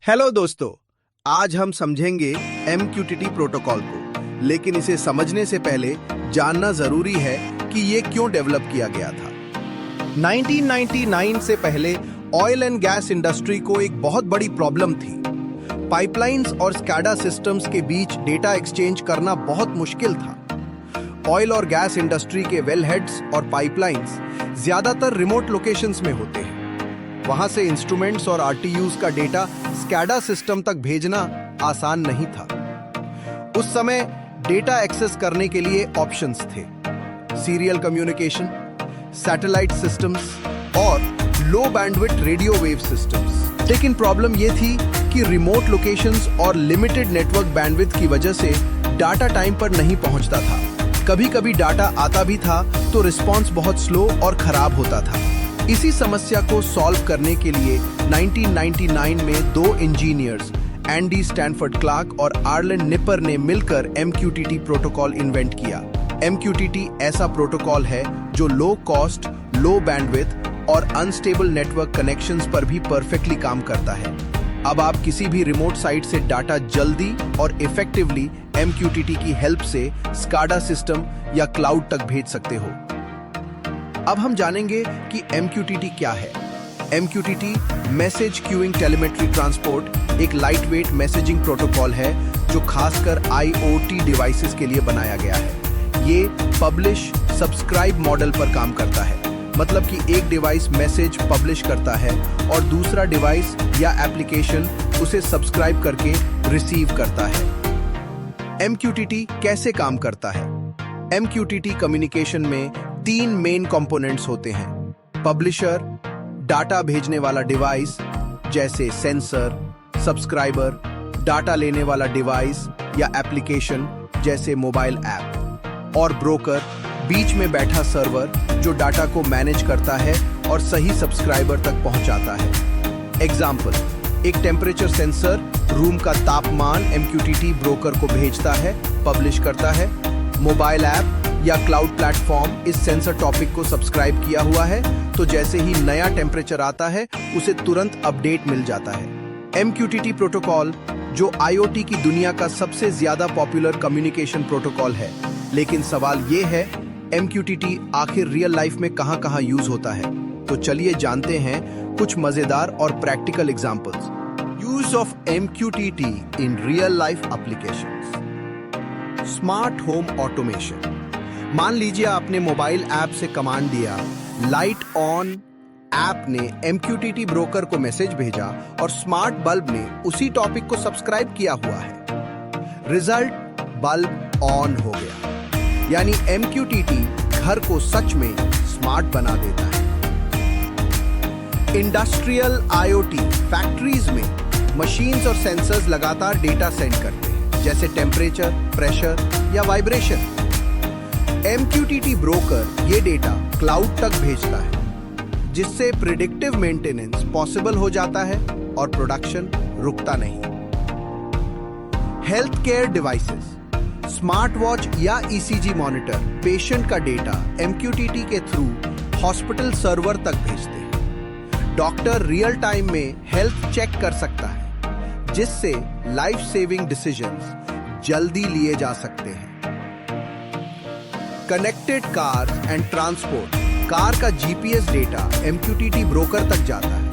Hello दोस्तों, आज हम समझेंगे MQTT प्रोटोकॉल को, लेकिन इसे समझने से पहले जानना जरूरी है कि ये क्यों डेवलप किया गया था। 1999 से पहले ऑयल एंड गैस इंडस्ट्री को एक बहुत बड़ी प्रॉब्लम थी। पाइपलाइंस और स्कैडा सिस्टम्स के बीच डेटा एक्सचेंज करना बहुत मुश्किल था। ऑयल और गैस इंडस्ट्री के वेलहेड्स और पाइपलाइंस ज्यादातर रिमोट लोकेशंस में होते हैं। वहां से इंस्ट्रूमेंट्स और RTUs का डेटा स्कैडा सिस्टम तक भेजना आसान नहीं था। उस समय डेटा एक्सेस करने के लिए ऑप्शंस थे: सीरियल कम्युनिकेशन, सैटेलाइट सिस्टम्स और लो बैंडविड्थ रेडियो वेव सिस्टम्स। लेकिन प्रॉब्लम यह थी कि रिमोट लोकेशंस और लिमिटेड नेटवर्क बैंडविड्थ की वजह से डाटा टाइम पर नहीं पहुंचता था। कभी कभी डाटा आता भी था तो रिस्पॉन्स बहुत स्लो और खराब होता था। इसी समस्या को सॉल्व करने के लिए 1999 में दो इंजीनियर्स एंडी स्टैनफोर्ड क्लार्क और आर्लन निपर ने मिलकर MQTT प्रोटोकॉल इन्वेंट किया। MQTT ऐसा प्रोटोकॉल है जो लो कॉस्ट, लो बैंडविड्थ और अनस्टेबल नेटवर्क कनेक्शंस पर भी परफेक्टली काम करता है। अब आप किसी भी रिमोट साइट से डाटा जल्दी और इफेक्टिवली MQTT की हेल्प से स्काडा सिस्टम या क्लाउड तक भेज सकते हो। अब हम जानेंगे कि MQTT क्या है। MQTT message queuing telemetry transport एक लाइटवेट मैसेजिंग प्रोटोकॉल है जो खासकर IoT डिवाइसेस के लिए बनाया गया है। ये पब्लिश सब्सक्राइब मॉडल पर काम करता है, मतलब कि एक डिवाइस मैसेज पब्लिश करता है और दूसरा डिवाइस या एप्लीकेशन उसे सब्सक्राइब करके रिसीव करता है। MQTT कैसे काम करता है? MQTT कम्युनिकेशन में तीन मेन कंपोनेंट्स होते हैं: पब्लिशर, डाटा भेजने वाला डिवाइस जैसे सेंसर, सब्सक्राइबर, डाटा लेने वाला डिवाइस या एप्लीकेशन जैसे मोबाइल ऐप, और ब्रोकर, बीच में बैठा सर्वर जो डाटा को मैनेज करता है और सही सब्सक्राइबर तक पहुंचाता है। एग्जाम्पल: एक टेम्परेचर सेंसर रूम का तापमान MQTT ब्रोकर को भेजता है, पब्लिश करता है। मोबाइल ऐप या क्लाउड प्लेटफॉर्म इस सेंसर टॉपिक को सब्सक्राइब किया हुआ है, तो जैसे ही नया टेम्परेचर आता है उसे तुरंत अपडेट मिल जाता है। MQTT प्रोटोकॉल जो IoT की दुनिया का सबसे ज्यादा पॉपुलर कम्युनिकेशन प्रोटोकॉल है। लेकिन सवाल ये है, MQTT आखिर रियल लाइफ में कहां-कहां यूज होता है? तो चलिए जानते हैं कुछ मजेदार और practical examples. Use of MQTT in real life applications. Smart home automation. मान लीजिए आपने मोबाइल ऐप से कमांड दिया, लाइट ऑन। ऐप ने MQTT ब्रोकर को मैसेज भेजा और स्मार्ट बल्ब ने उसी टॉपिक को सब्सक्राइब किया हुआ है। रिजल्ट, बल्ब ऑन हो गया। यानी MQTT घर को सच में स्मार्ट बना देता है। Industrial IoT। फैक्ट्रीज में मशीन्स और सेंसर्स लगातार डेटा सेंड करते हैं, जैसे टेम्परेचर, प्रेशर या वाइब्रेशन। MQTT ब्रोकर ये डेटा क्लाउड तक भेजता है, जिससे प्रिडिक्टिव मेंटेनेंस पॉसिबल हो जाता है और प्रोडक्शन रुकता नहीं। Health care devices. Smart watch या ECG मॉनिटर पेशेंट का डेटा MQTT के थ्रू हॉस्पिटल सर्वर तक भेजते हैं। डॉक्टर रियल टाइम में हेल्थ चेक कर सकता है, जिससे लाइफ सेविंग डिसीजंस जल्दी लिए जा सकते हैं। Connected car and transport. Car का GPS डेटा MQTT ब्रोकर तक जाता है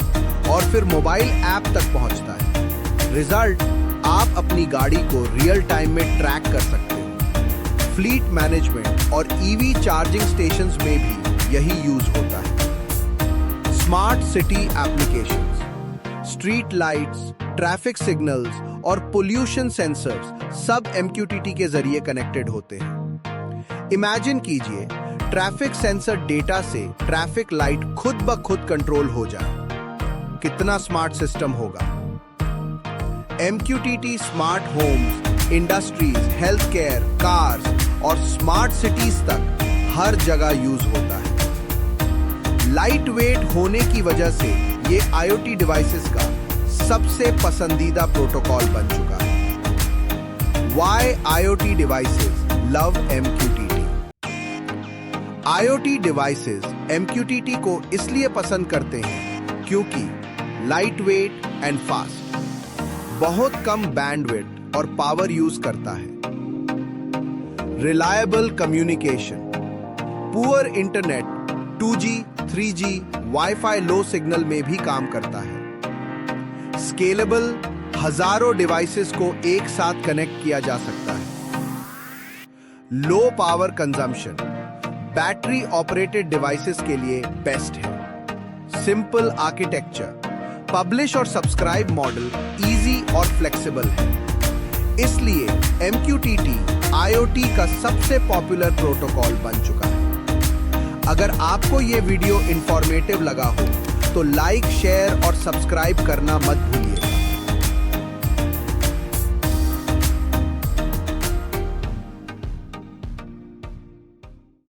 और फिर मोबाइल ऐप तक पहुंचता है। रिजल्ट, आप अपनी गाड़ी को रियल टाइम में ट्रैक कर सकते हो। फ्लीट मैनेजमेंट और EV चार्जिंग स्टेशंस में भी यही यूज होता है। Smart city applications. Street lights, traffic signals और पोल्यूशन सेंसर्स सब MQTT के जरिए कनेक्टेड होते हैं। इमेजिन कीजिए, ट्रैफिक सेंसर डेटा से ट्रैफिक लाइट खुद ब खुद कंट्रोल हो जाए। कितना स्मार्ट सिस्टम होगा? MQTT smart homes, industries, health care, cars और स्मार्ट सिटीज तक हर जगह यूज होता है। लाइट वेट होने की वजह से ये IoT डिवाइसेस का सबसे पसंदीदा प्रोटोकॉल बन चुका है। Why IoT devices love MQTT? IoT devices MQTT को इसलिए पसंद करते हैं क्योंकि लाइट वेट एंड फास्ट। बहुत कम बैंडविड्थ और पावर यूज करता है। Reliable communication, poor internet 2G, 3G, wifi low signal में भी काम करता है। स्केलेबल, हजारों डिवाइसेस को एक साथ कनेक्ट किया जा सकता है। Low power consumption, battery operated devices के लिए बेस्ट है। सिंपल आर्किटेक्चर, पब्लिश और सब्सक्राइब मॉडल इजी और फ्लेक्सिबल है, इसलिए MQTT IoT का सबसे पॉपुलर प्रोटोकॉल बन चुका है। अगर आपको यह वीडियो इंफॉर्मेटिव लगा हो तो लाइक, शेयर और सब्सक्राइब करना मत भूलिए।